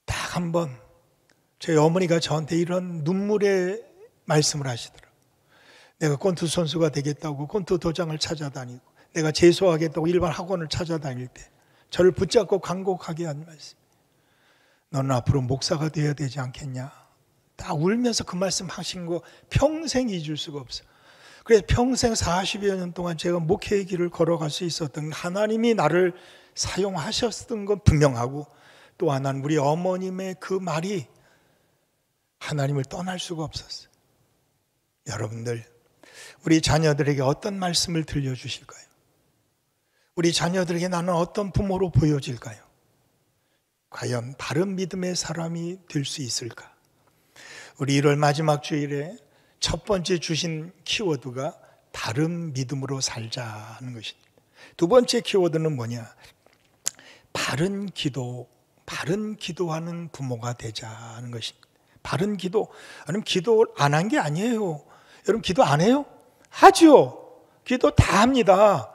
[SPEAKER 1] 딱 한 번 저희 어머니가 저한테 이런 눈물의 말씀을 하시더라고요. 내가 권투 선수가 되겠다고 권투 도장을 찾아다니고 내가 재수하겠다고 일반 학원을 찾아다닐 때 저를 붙잡고 간곡하게 한 말씀. 너는 앞으로 목사가 되어야 되지 않겠냐. 딱 울면서 그 말씀 하신 거 평생 잊을 수가 없어요. 그래서 평생 40여 년 동안 제가 목회의 길을 걸어갈 수 있었던 하나님이 나를 사용하셨던 건 분명하고 또 하나는 우리 어머님의 그 말이 하나님을 떠날 수가 없었어요. 여러분들, 우리 자녀들에게 어떤 말씀을 들려주실까요? 우리 자녀들에게 나는 어떤 부모로 보여질까요? 과연 바른 믿음의 사람이 될 수 있을까? 우리 1월 마지막 주일에 첫 번째 주신 키워드가 바른 믿음으로 살자는 것입니다. 두 번째 키워드는 뭐냐? 바른 기도하는 부모가 되자는 것입니다. 바른 기도, 여러분 기도 안 한 게 아니에요. 여러분 기도 안 해요? 하죠. 기도 다 합니다.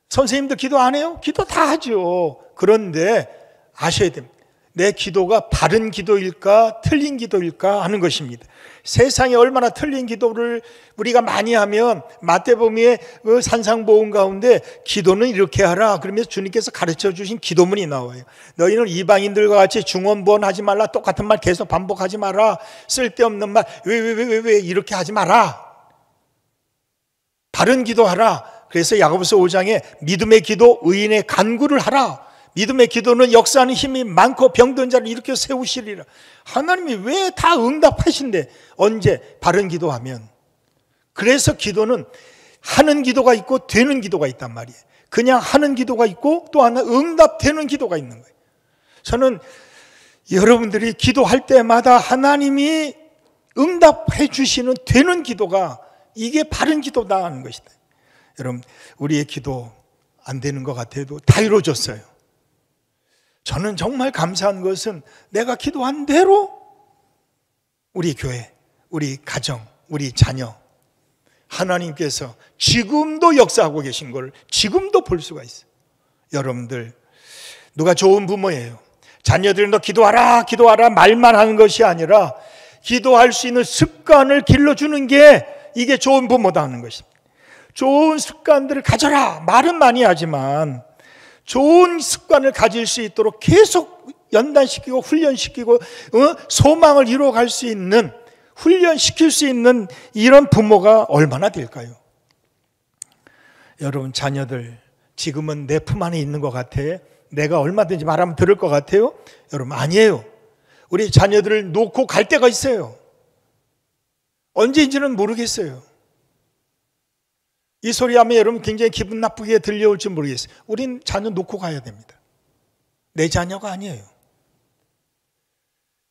[SPEAKER 1] 선생님도 기도 안 해요? 기도 다 하죠. 그런데 아셔야 됩니다. 내 기도가 바른 기도일까 틀린 기도일까 하는 것입니다. 세상에 얼마나 틀린 기도를 우리가 많이 하면 마태복음의 그 산상보훈 가운데 기도는 이렇게 하라 그러면서 주님께서 가르쳐 주신 기도문이 나와요. 너희는 이방인들과 같이 중언부언하지 말라. 똑같은 말 계속 반복하지 마라. 쓸데없는 말 왜 이렇게 하지 마라. 바른 기도하라. 그래서 야고보서 5장에 믿음의 기도 의인의 간구를 하라. 믿음의 기도는 역사하는 힘이 많고 병든 자를 일으켜 세우시리라. 하나님이 왜 다 응답하신대? 언제? 바른 기도하면. 그래서 기도는 하는 기도가 있고 되는 기도가 있단 말이에요. 그냥 하는 기도가 있고 또 하나 응답되는 기도가 있는 거예요. 저는 여러분들이 기도할 때마다 하나님이 응답해 주시는 되는 기도가 이게 바른 기도다 하는 것이다. 여러분, 우리의 기도 안 되는 것 같아도 다 이루어졌어요. 저는 정말 감사한 것은 내가 기도한 대로 우리 교회, 우리 가정, 우리 자녀 하나님께서 지금도 역사하고 계신 걸 지금도 볼 수가 있어요. 여러분들, 누가 좋은 부모예요? 자녀들 너 기도하라 기도하라 말만 하는 것이 아니라 기도할 수 있는 습관을 길러주는 게 이게 좋은 부모다 하는 것입니다. 좋은 습관들을 가져라 말은 많이 하지만 좋은 습관을 가질 수 있도록 계속 연단시키고 훈련시키고 소망을 이루어갈 수 있는 훈련시킬 수 있는 이런 부모가 얼마나 될까요? 여러분 자녀들 지금은 내 품 안에 있는 것 같아. 내가 얼마든지 말하면 들을 것 같아요? 여러분 아니에요. 우리 자녀들을 놓고 갈 때가 있어요. 언제인지는 모르겠어요. 이 소리 하면 여러분 굉장히 기분 나쁘게 들려올지 모르겠어요. 우린 자녀 놓고 가야 됩니다. 내 자녀가 아니에요.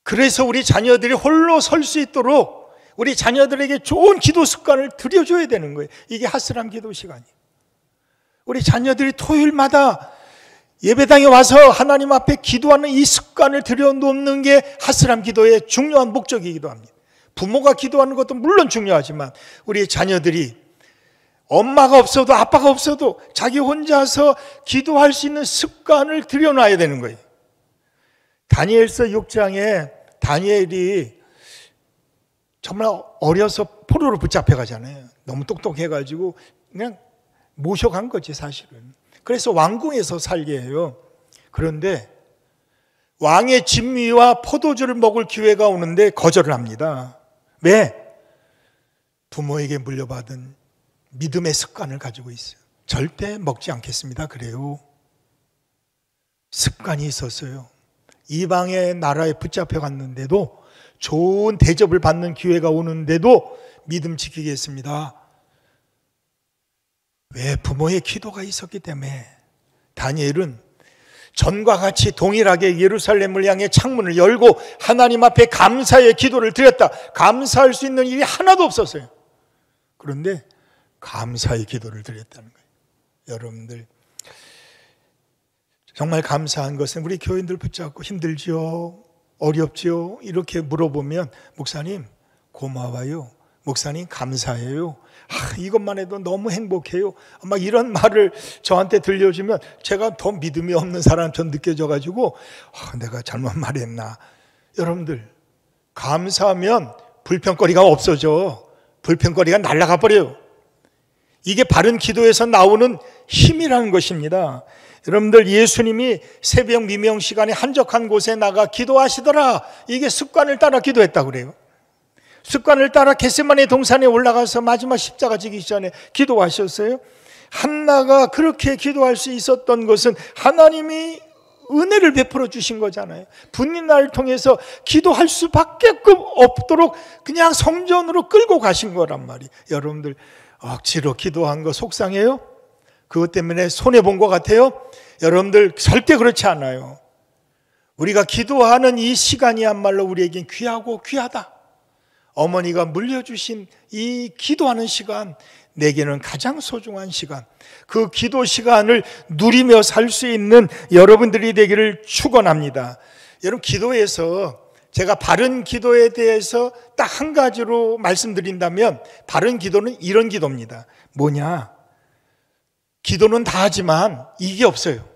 [SPEAKER 1] 그래서 우리 자녀들이 홀로 설 수 있도록 우리 자녀들에게 좋은 기도 습관을 들여줘야 되는 거예요. 이게 핫스람 기도 시간이에요. 우리 자녀들이 토요일마다 예배당에 와서 하나님 앞에 기도하는 이 습관을 들여놓는 게 핫스람 기도의 중요한 목적이기도 합니다. 부모가 기도하는 것도 물론 중요하지만 우리 자녀들이 엄마가 없어도 아빠가 없어도 자기 혼자서 기도할 수 있는 습관을 들여놔야 되는 거예요. 다니엘서 6장에 다니엘이 정말 어려서 포로로 붙잡혀 가잖아요. 너무 똑똑해가지고 그냥 모셔간 거지 사실은. 그래서 왕궁에서 살게 해요. 그런데 왕의 진미와 포도주를 먹을 기회가 오는데 거절을 합니다. 왜? 부모에게 물려받은 믿음의 습관을 가지고 있어요. 절대 먹지 않겠습니다. 그래요. 습관이 있었어요. 이방의 나라에 붙잡혀 갔는데도, 좋은 대접을 받는 기회가 오는데도 믿음 지키겠습니다. 왜? 부모의 기도가 있었기 때문에. 다니엘은 전과 같이 동일하게 예루살렘을 향해 창문을 열고 하나님 앞에 감사의 기도를 드렸다. 감사할 수 있는 일이 하나도 없었어요. 그런데 감사의 기도를 드렸다는 거예요. 여러분들, 정말 감사한 것은 우리 교인들 붙잡고 힘들지요? 어렵지요? 이렇게 물어보면 목사님 고마워요. 목사님 감사해요. 이것만 해도 너무 행복해요. 막 이런 말을 저한테 들려주면 제가 더 믿음이 없는 사람처럼 느껴져가지고 내가 잘못 말했나. 여러분들, 감사하면 불평거리가 없어져. 불평거리가 날아가 버려요. 이게 바른 기도에서 나오는 힘이라는 것입니다. 여러분들, 예수님이 새벽 미명 시간에 한적한 곳에 나가 기도하시더라. 이게 습관을 따라 기도했다고 그래요. 습관을 따라 겟세마네 동산에 올라가서 마지막 십자가 지기 전에 기도하셨어요. 한나가 그렇게 기도할 수 있었던 것은 하나님이 은혜를 베풀어 주신 거잖아요. 분이나를 통해서 기도할 수밖에 없도록 그냥 성전으로 끌고 가신 거란 말이에요. 여러분들, 억지로 기도한 거 속상해요? 그것 때문에 손해본 것 같아요? 여러분들, 절대 그렇지 않아요. 우리가 기도하는 이 시간이야말로 우리에겐 귀하고 귀하다. 어머니가 물려주신 이 기도하는 시간, 내게는 가장 소중한 시간. 그 기도 시간을 누리며 살 수 있는 여러분들이 되기를 축원합니다. 여러분, 기도에서 제가 바른 기도에 대해서 딱 한 가지로 말씀드린다면, 바른 기도는 이런 기도입니다. 뭐냐? 기도는 다 하지만 이게 없어요.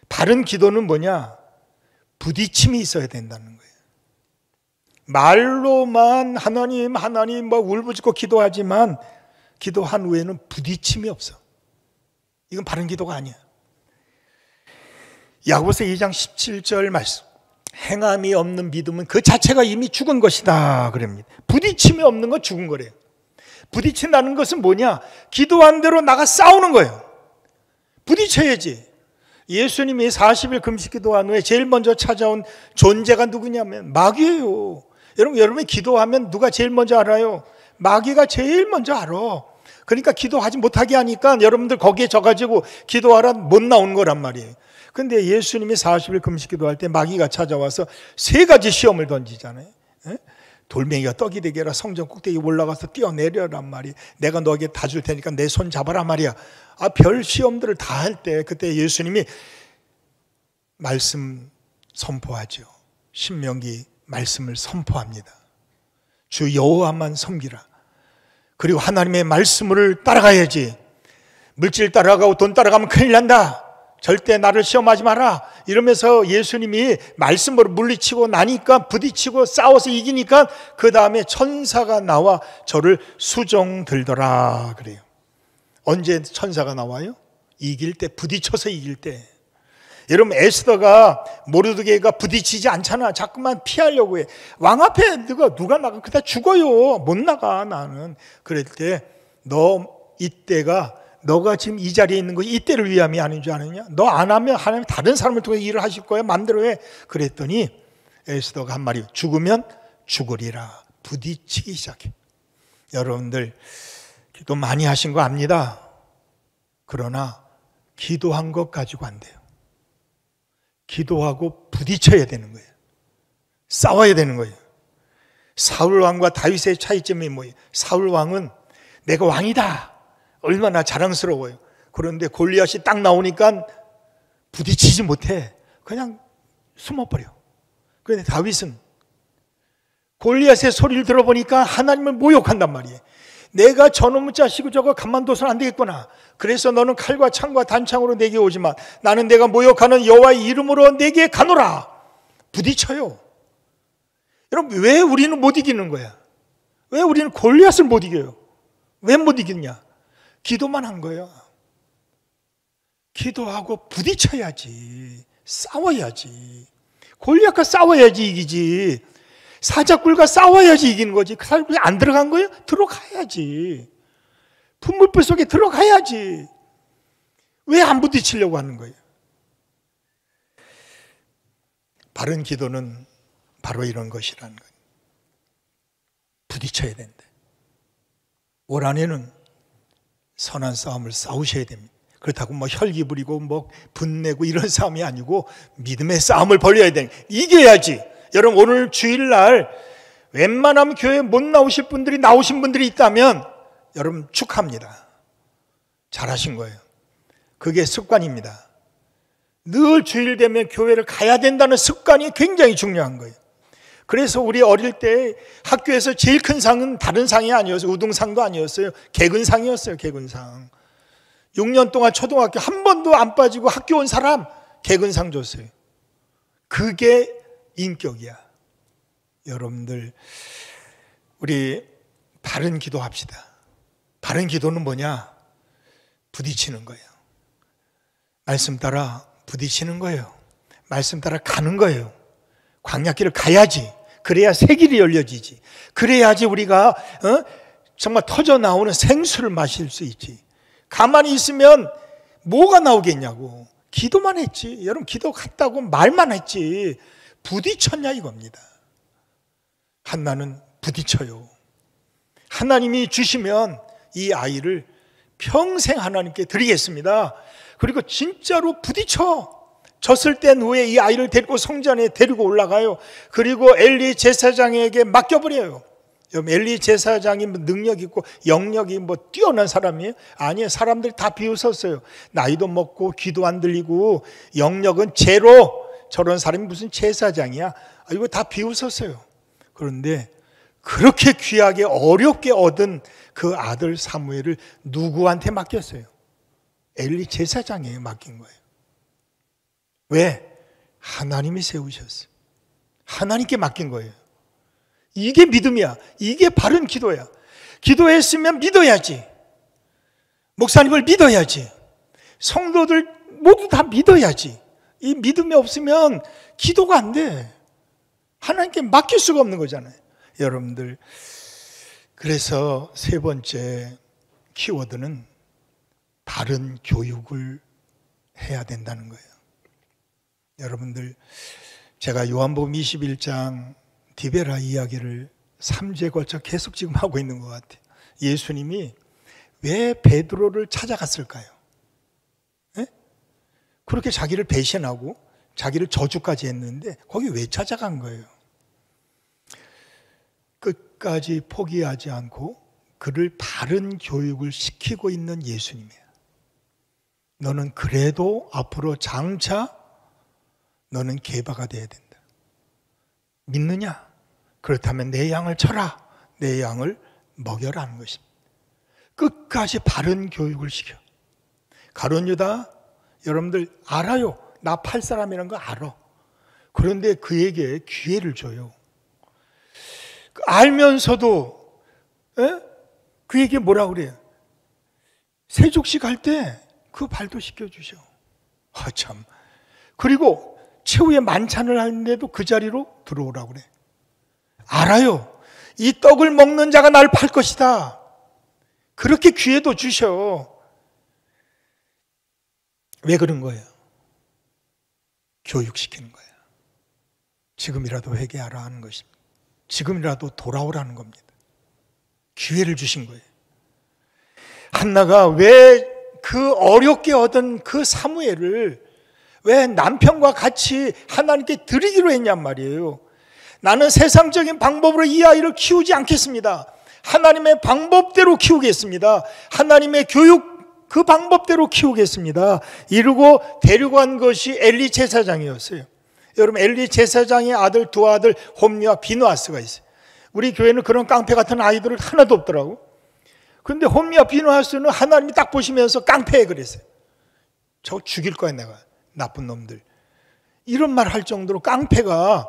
[SPEAKER 1] 바른 기도는 뭐냐? 부딪힘이 있어야 된다는 거예요. 말로만 하나님 하나님 막 울부짖고 기도하지만 기도한 후에는 부딪힘이 없어. 이건 바른 기도가 아니야. 야고보서 2장 17절 말씀. 행함이 없는 믿음은 그 자체가 이미 죽은 것이다 그럽니다. 부딪힘이 없는 건 죽은 거래요. 부딪힌다는 것은 뭐냐? 기도한 대로 나가 싸우는 거예요. 부딪혀야지. 예수님이 40일 금식 기도한 후에 제일 먼저 찾아온 존재가 누구냐면 마귀예요. 여러분이 기도하면 누가 제일 먼저 알아요? 마귀가 제일 먼저 알아. 그러니까 기도하지 못하게 하니까 여러분들 거기에 져가지고 기도하라 못 나오는 거란 말이에요. 근데 예수님이 40일 금식 기도할 때 마귀가 찾아와서 3가지 시험을 던지잖아요. 돌멩이가 떡이 되게 해라. 성전 꼭대기 올라가서 뛰어내려란 말이에요. 내가 너에게 다 줄 테니까 내 손 잡아라 말이야. 별 시험들을 다 할 때 그때 예수님이 말씀 선포하죠. 신명기 말씀을 선포합니다. 주 여호와만 섬기라. 그리고 하나님의 말씀을 따라가야지. 물질 따라가고 돈 따라가면 큰일 난다. 절대 나를 시험하지 마라. 이러면서 예수님이 말씀으로 물리치고 나니까 부딪히고 싸워서 이기니까 그 다음에 천사가 나와 저를 수종 들더라 그래요. 언제 천사가 나와요? 이길 때, 부딪혀서 이길 때. 여러분, 에스더가 모르드게가 부딪히지 않잖아. 자꾸만 피하려고 해. 왕 앞에 누가 나가? 그다 죽어요. 못 나가 나는. 그럴 때 너 이때가 너가 지금 이 자리에 있는 것이 이때를 위함이 아닌 줄 아느냐? 너 안 하면 하나님 다른 사람을 통해 일을 하실 거야. 마음대로 해. 그랬더니 에스더가 한 말이 죽으면 죽으리라. 부딪히기 시작해. 여러분들 기도 많이 하신 거 압니다. 그러나 기도한 것 가지고 안 돼요. 기도하고 부딪혀야 되는 거예요. 싸워야 되는 거예요. 사울 왕과 다윗의 차이점이 뭐예요? 사울 왕은 내가 왕이다. 얼마나 자랑스러워요. 그런데 골리앗이 딱 나오니까 부딪히지 못해. 그냥 숨어버려. 그런데 다윗은 골리앗의 소리를 들어보니까 하나님을 모욕한단 말이에요. 내가 저놈의 자식을 저거 가만둬서는 안 되겠구나. 그래서 너는 칼과 창과 단창으로 내게 오지만 나는 내가 모욕하는 여호와의 이름으로 내게 가노라. 부딪혀요. 여러분, 왜 우리는 못 이기는 거야? 왜 우리는 골리앗을 못 이겨요? 왜 못 이기냐? 기도만 한 거예요. 기도하고 부딪혀야지. 싸워야지. 골리앗과 싸워야지 이기지. 사자굴과 싸워야지 이기는 거지. 그 사자굴이 안 들어간 거예요? 들어가야지. 분물불 속에 들어가야지. 왜 안 부딪히려고 하는 거예요? 바른 기도는 바로 이런 것이라는 거예요. 부딪혀야 된다. 올 한해는 선한 싸움을 싸우셔야 됩니다. 그렇다고 뭐 혈기 부리고 뭐 분내고 이런 싸움이 아니고 믿음의 싸움을 벌여야 되는, 이겨야지. 여러분, 오늘 주일날 웬만하면 교회에 못 나오실 분들이 나오신 분들이 있다면 여러분 축하합니다. 잘하신 거예요. 그게 습관입니다. 늘 주일 되면 교회를 가야 된다는 습관이 굉장히 중요한 거예요. 그래서 우리 어릴 때 학교에서 제일 큰 상은 다른 상이 아니었어요. 우등상도 아니었어요. 개근상이었어요. 개근상. 6년 동안 초등학교 한 번도 안 빠지고 학교 온 사람 개근상 줬어요. 그게 인격이야. 여러분들, 우리 바른 기도합시다. 바른 기도는 뭐냐? 부딪히는 거예요. 말씀 따라 부딪히는 거예요. 말씀 따라 가는 거예요. 광야길을 가야지. 그래야 새 길이 열려지지. 그래야지 우리가 정말 터져 나오는 생수를 마실 수 있지. 가만히 있으면 뭐가 나오겠냐고. 기도만 했지. 여러분, 기도 갔다고 말만 했지. 부딪혔냐 이겁니다. 한나는 부딪혀요. 하나님이 주시면 이 아이를 평생 하나님께 드리겠습니다. 그리고 진짜로 부딪혀. 졌을 땐 후에 이 아이를 데리고 성전에 데리고 올라가요. 그리고 엘리 제사장에게 맡겨버려요. 엘리 제사장이 능력 있고 영역이 뭐 뛰어난 사람이에요? 아니에요. 사람들이 다 비웃었어요. 나이도 먹고 귀도 안 들리고 영역은 제로. 저런 사람이 무슨 제사장이야? 이거 다 비웃었어요. 그런데 그렇게 귀하게 어렵게 얻은 그 아들 사무엘을 누구한테 맡겼어요? 엘리 제사장에 맡긴 거예요. 왜? 하나님이 세우셨어요. 하나님께 맡긴 거예요. 이게 믿음이야. 이게 바른 기도야. 기도했으면 믿어야지. 목사님을 믿어야지. 성도들 모두 다 믿어야지. 이 믿음이 없으면 기도가 안 돼. 하나님께 맡길 수가 없는 거잖아요. 여러분들, 그래서 세 번째 키워드는 바른 교육을 해야 된다는 거예요. 여러분들, 제가 요한복음 21장 디베라 이야기를 3주에 걸쳐 계속 지금 하고 있는 것 같아요. 예수님이 왜 베드로를 찾아갔을까요? 네? 그렇게 자기를 배신하고 자기를 저주까지 했는데 거기 왜 찾아간 거예요? 끝까지 포기하지 않고 그를 바른 교육을 시키고 있는 예수님이에요. 너는 그래도 앞으로 장차 너는 개바가 돼야 된다. 믿느냐? 그렇다면 내 양을 쳐라. 내 양을 먹여라 하는 것입니다. 끝까지 바른 교육을 시켜. 가룟 유다, 여러분들 알아요. 나 팔 사람이라는 거 알아. 그런데 그에게 기회를 줘요. 알면서도 그에게 뭐라 그래요? 세족식 할 때 그 발도 씻겨주셔. 참. 그리고 최후의 만찬을 하는데도 그 자리로 들어오라고 그래. 알아요. 이 떡을 먹는 자가 날 팔 것이다. 그렇게 기회도 주셔. 왜 그런 거예요? 교육시키는 거예요. 지금이라도 회개하라 하는 것입니다. 지금이라도 돌아오라는 겁니다. 기회를 주신 거예요. 한나가 왜 그 어렵게 얻은 그 사무엘을 왜 남편과 같이 하나님께 드리기로 했냔 말이에요. 나는 세상적인 방법으로 이 아이를 키우지 않겠습니다. 하나님의 방법대로 키우겠습니다. 하나님의 교육 그 방법대로 키우겠습니다. 이러고 데려간 것이 엘리 제사장이었어요. 여러분, 엘리 제사장의 아들 두 아들 홈리와 비누아스가 있어요. 우리 교회는 그런 깡패 같은 아이들은 하나도 없더라고. 그런데 홈리와 비누아스는 하나님이 딱 보시면서 깡패에 그랬어요. 저 죽일 거야 내가. 나쁜 놈들. 이런 말 할 정도로 깡패가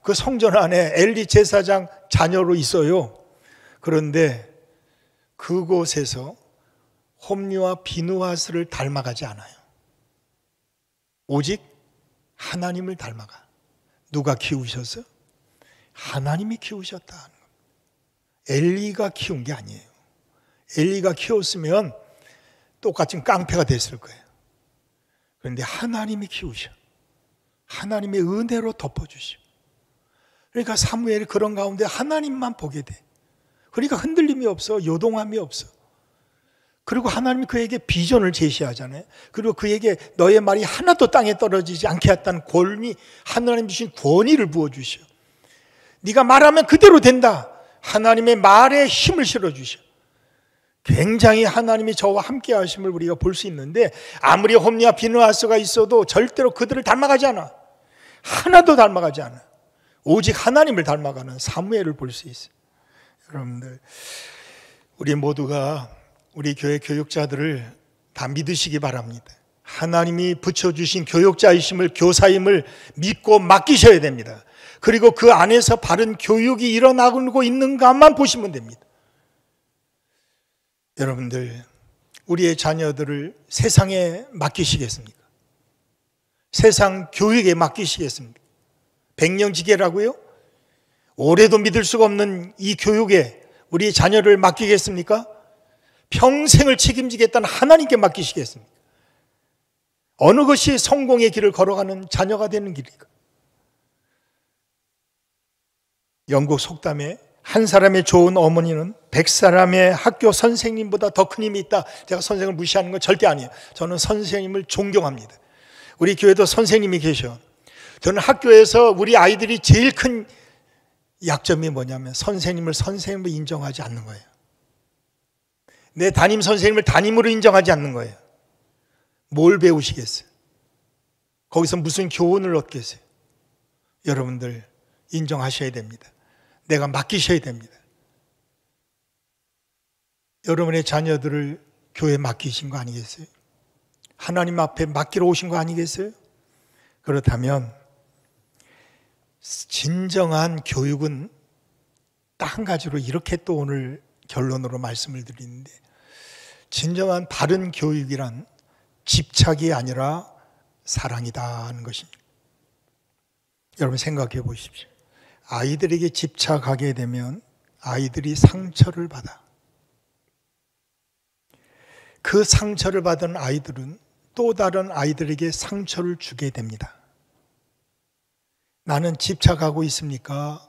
[SPEAKER 1] 그 성전 안에 엘리 제사장 자녀로 있어요. 그런데 그곳에서 홈리와 비누하스를 닮아가지 않아요. 오직 하나님을 닮아가. 누가 키우셔서? 하나님이 키우셨다 하는 겁니다. 엘리가 키운 게 아니에요. 엘리가 키웠으면 똑같이 깡패가 됐을 거예요. 그런데 하나님이 키우셔. 하나님의 은혜로 덮어주시오. 그러니까 사무엘이 그런 가운데 하나님만 보게 돼. 그러니까 흔들림이 없어. 요동함이 없어. 그리고 하나님이 그에게 비전을 제시하잖아요. 그리고 그에게 너의 말이 하나도 땅에 떨어지지 않게 했다는 권위, 하나님 주신 권위를 부어주셔. 네가 말하면 그대로 된다. 하나님의 말에 힘을 실어주셔. 굉장히 하나님이 저와 함께 하심을 우리가 볼 수 있는데, 아무리 홈리와 비누하스가 있어도 절대로 그들을 닮아가지 않아. 하나도 닮아가지 않아. 오직 하나님을 닮아가는 사무엘을 볼 수 있어요. 여러분들, 우리 모두가 우리 교회 교육자들을 다 믿으시기 바랍니다. 하나님이 붙여주신 교육자이심을, 교사임을 믿고 맡기셔야 됩니다. 그리고 그 안에서 바른 교육이 일어나고 있는가만 보시면 됩니다. 여러분들, 우리의 자녀들을 세상에 맡기시겠습니까? 세상 교육에 맡기시겠습니까? 백년지계라고요? 올해도 믿을 수가 없는 이 교육에 우리 자녀를 맡기겠습니까? 평생을 책임지겠다는 하나님께 맡기시겠습니까? 어느 것이 성공의 길을 걸어가는 자녀가 되는 길일까? 영국 속담에 한 사람의 좋은 어머니는 100사람의 학교 선생님보다 더 큰 힘이 있다. 제가 선생님을 무시하는 건 절대 아니에요. 저는 선생님을 존경합니다. 우리 교회도 선생님이 계셔. 저는 학교에서 우리 아이들이 제일 큰 약점이 뭐냐면 선생님을 선생님으로 인정하지 않는 거예요. 내 담임 선생님을 담임으로 인정하지 않는 거예요. 뭘 배우시겠어요? 거기서 무슨 교훈을 얻겠어요? 여러분들 인정하셔야 됩니다. 내가 맡기셔야 됩니다. 여러분의 자녀들을 교회에 맡기신 거 아니겠어요? 하나님 앞에 맡기러 오신 거 아니겠어요? 그렇다면 진정한 교육은 딱 한 가지로 이렇게 또 오늘 결론으로 말씀을 드리는데, 진정한 바른 교육이란 집착이 아니라 사랑이다 하는 것입니다. 여러분 생각해 보십시오. 아이들에게 집착하게 되면 아이들이 상처를 받아. 그 상처를 받은 아이들은 또 다른 아이들에게 상처를 주게 됩니다. 나는 집착하고 있습니까?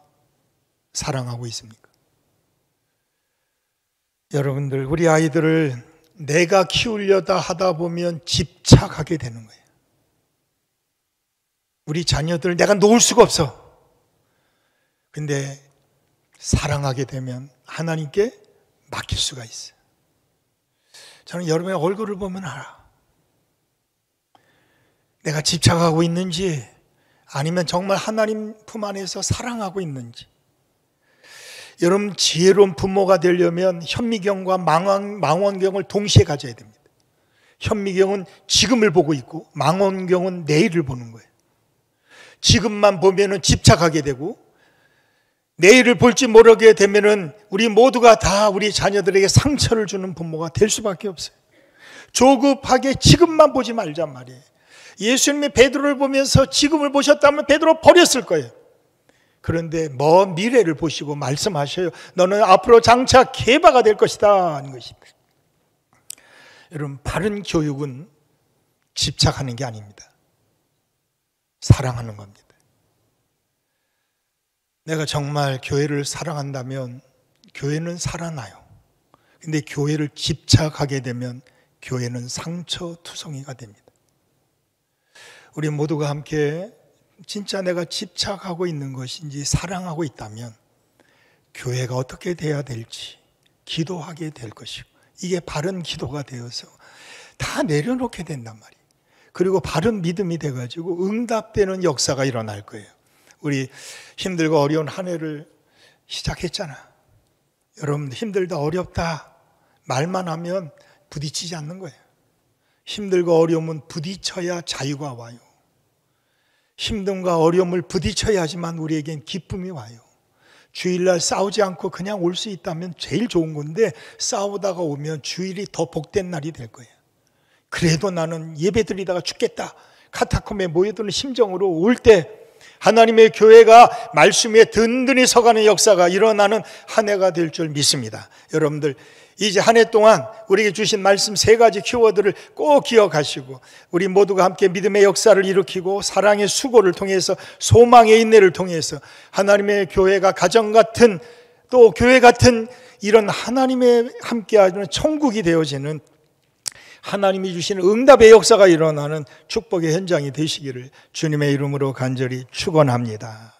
[SPEAKER 1] 사랑하고 있습니까? 여러분들, 우리 아이들을 내가 키우려다 하다 보면 집착하게 되는 거예요. 우리 자녀들을 내가 놓을 수가 없어. 근데 사랑하게 되면 하나님께 맡길 수가 있어요. 저는 여러분의 얼굴을 보면 알아. 내가 집착하고 있는지, 아니면 정말 하나님 품 안에서 사랑하고 있는지. 여러분, 지혜로운 부모가 되려면 현미경과 망원경을 동시에 가져야 됩니다. 현미경은 지금을 보고 있고 망원경은 내일을 보는 거예요. 지금만 보면은 집착하게 되고, 내일을 볼지 모르게 되면은 우리 모두가 다 우리 자녀들에게 상처를 주는 부모가 될 수밖에 없어요. 조급하게 지금만 보지 말란 말이에요. 예수님이 베드로를 보면서 지금을 보셨다면 베드로 버렸을 거예요. 그런데 먼 미래를 보시고 말씀하셔요. 너는 앞으로 장차 개바가 될 것이다 하는 것입니다. 여러분, 바른 교육은 집착하는 게 아닙니다. 사랑하는 겁니다. 내가 정말 교회를 사랑한다면 교회는 살아나요. 근데 교회를 집착하게 되면 교회는 상처투성이가 됩니다. 우리 모두가 함께 진짜 내가 집착하고 있는 것인지 사랑하고 있다면 교회가 어떻게 돼야 될지 기도하게 될 것이고, 이게 바른 기도가 되어서 다 내려놓게 된단 말이에요. 그리고 바른 믿음이 돼가지고 응답되는 역사가 일어날 거예요. 우리 힘들고 어려운 한 해를 시작했잖아. 여러분, 힘들다 어렵다 말만 하면 부딪히지 않는 거예요. 힘들고 어려우면 부딪혀야 자유가 와요. 힘듦과 어려움을 부딪혀야지만 우리에겐 기쁨이 와요. 주일날 싸우지 않고 그냥 올 수 있다면 제일 좋은 건데 싸우다가 오면 주일이 더 복된 날이 될 거예요. 그래도 나는 예배드리다가 죽겠다, 카타콤에 모여드는 심정으로 올 때 하나님의 교회가 말씀 위에 든든히 서가는 역사가 일어나는 한 해가 될 줄 믿습니다. 여러분들 이제 한 해 동안 우리에게 주신 말씀 3가지 키워드를 꼭 기억하시고 우리 모두가 함께 믿음의 역사를 일으키고 사랑의 수고를 통해서 소망의 인내를 통해서 하나님의 교회가 가정 같은 또 교회 같은 이런 하나님의 함께하는 천국이 되어지는 하나님이 주시는 응답의 역사가 일어나는 축복의 현장이 되시기를 주님의 이름으로 간절히 축원합니다.